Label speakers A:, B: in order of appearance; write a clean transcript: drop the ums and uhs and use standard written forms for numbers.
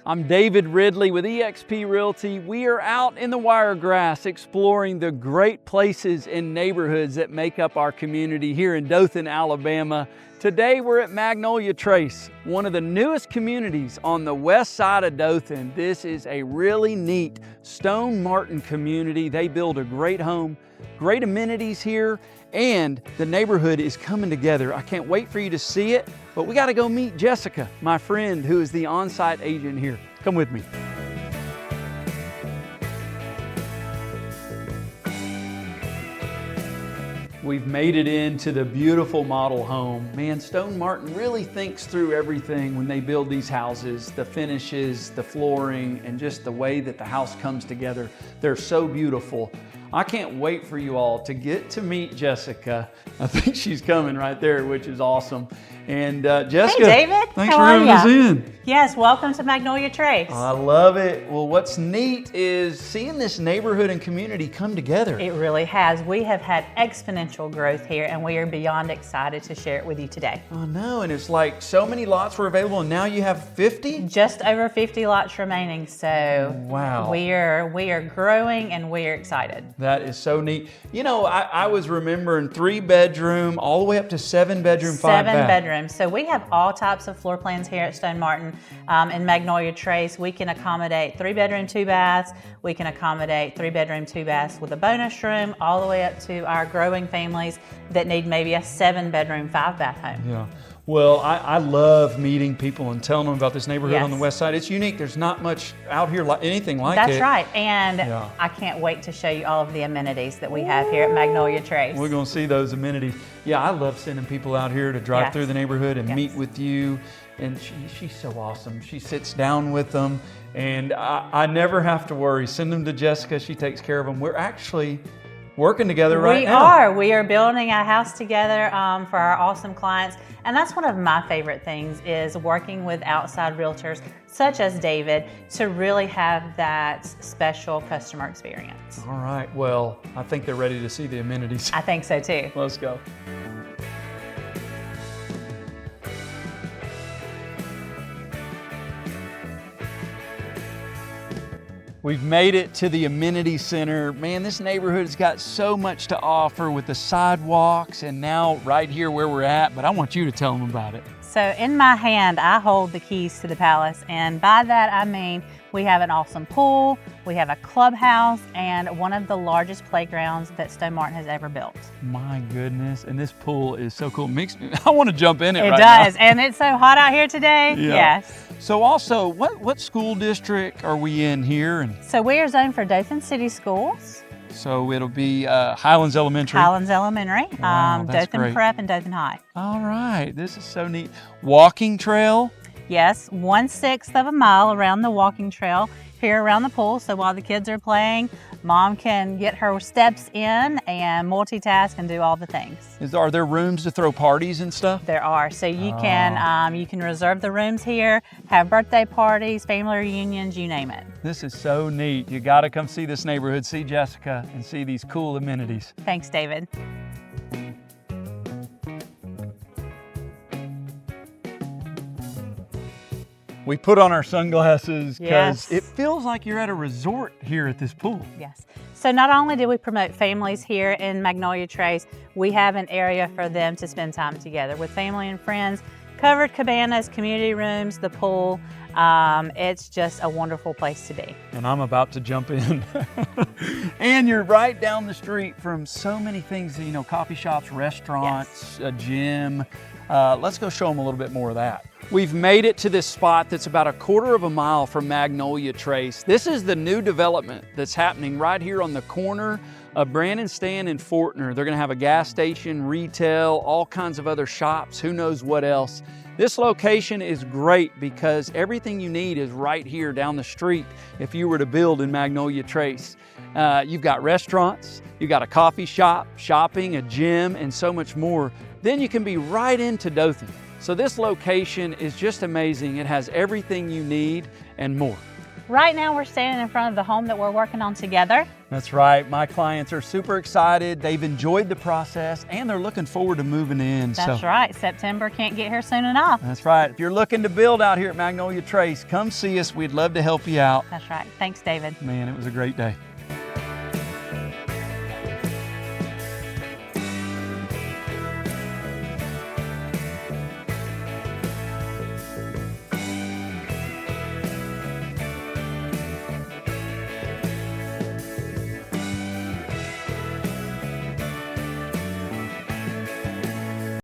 A: I'm David Ridley with eXp Realty. We are out in the Wiregrass exploring the great places and neighborhoods that make up our community here in Dothan, Alabama. Today we're at Magnolia Trace, one of the newest communities on the west side of Dothan. This is a really neat Stone Martin community. They build a great home, great amenities here, and the neighborhood is coming together. I can't wait for you to see it, but we got to go meet Jessica, my friend, who is the on-site agent here. Come with me. We've made it into the beautiful model home. Man, Stone Martin really thinks through everything when they build these houses, the finishes, the flooring, and just the way that the house comes together. They're so beautiful. I can't wait for you all to get to meet Jessica. I think she's coming right there, which is awesome. And Jessica,
B: hey David,
A: thanks for having us in.
B: Yes, welcome to Magnolia Trace.
A: I love it. Well, what's neat is seeing this neighborhood and community come together.
B: It really has. We have had exponential growth here, and we are beyond excited to share it with you today.
A: I know, and it's like so many lots were available, and now you have 50?
B: Just over 50 lots remaining, so
A: wow.
B: We are growing and we are excited.
A: That is so neat. You know, I was remembering 3-bedroom all the way up to 7-bedroom, 5-bath.
B: 7-bedroom. So we have all types of floor plans here at Stone Martin. In Magnolia Trace, we can accommodate 3-bedroom, 2-baths. We can accommodate 3-bedroom, 2-baths with a bonus room, all the way up to our growing families that need maybe a 7-bedroom, 5-bath home.
A: Yeah. Well, I love meeting people and telling them about this neighborhood
B: Yes.
A: on the west side. It's unique. There's not much out here like anything like it.
B: That's right. And
A: Yeah.
B: I can't wait to show you all of the amenities that we have here at Magnolia Trace.
A: We're going to see those amenities. Yeah, I love sending people out here to drive
B: Yes.
A: through the neighborhood and
B: Yes.
A: meet with you. And she's so awesome. She sits down with them, and I never have to worry. Send them to Jessica. She takes care of them. We're actually working together right now.
B: We are building a house together for our awesome clients. And that's one of my favorite things, is working with outside realtors such as David to really have that special customer experience.
A: All right, well, I think they're ready to see the amenities.
B: I think so too.
A: Let's go. We've made it to the amenity center. Man, this neighborhood has got so much to offer with the sidewalks and now right here where we're at, but I want you to tell them about it.
B: So in my hand, I hold the keys to the palace. And by that, I mean, we have an awesome pool, we have a clubhouse, and one of the largest playgrounds that Stone Martin has ever built.
A: My goodness, and this pool is so cool. I want to jump in it
B: It
A: right now.
B: does, and it's so hot out here today.
A: Yeah.
B: Yes.
A: So also, what school district are we in here? And
B: So we are zoned for Dothan City Schools.
A: so it'll be Highlands Elementary.
B: Highlands Elementary,
A: Wow, that's
B: Dothan
A: great.
B: Prep, and Dothan High.
A: All right, this is so neat. Walking trail.
B: Yes, 1/6 of a mile around the walking trail here around the pool. So while the kids are playing, mom can get her steps in and multitask and do all the things.
A: Are there rooms to throw parties and stuff?
B: There are, so you can reserve the rooms here, have birthday parties, family reunions, you name it.
A: This is so neat. You got to come see this neighborhood, see Jessica, and see these cool amenities.
B: Thanks, David.
A: We put on our sunglasses because
B: Yes.
A: it feels like you're at a resort here at this pool.
B: Yes. So not only do we promote families here in Magnolia Trace, we have an area for them to spend time together with family and friends, covered cabanas, community rooms, the pool. It's just a wonderful place to be.
A: And I'm about to jump in. And you're right down the street from so many things, you know, coffee shops, restaurants, a gym. Let's go show them a little bit more of that. We've made it to this spot that's about a 1/4 mile from Magnolia Trace. This is the new development that's happening right here on the corner of Brandon Stan and Forner. They're gonna have a gas station, retail, all kinds of other shops, who knows what else. This location is great because everything you need is right here down the street if you were to build in Magnolia Trace. You've got restaurants, you've got a coffee shop, shopping, a gym, and so much more. Then you can be right into Dothan. So this location is just amazing. It has everything you need and more.
B: Right now we're standing in front of the home that we're working on together.
A: That's right. My clients are super excited. They've enjoyed the process and they're looking forward to moving in.
B: That's right. September can't get here soon enough.
A: That's right. If you're looking to build out here at Magnolia Trace, come see us. We'd love to help you out.
B: That's right. Thanks, David.
A: Man, it was a great day.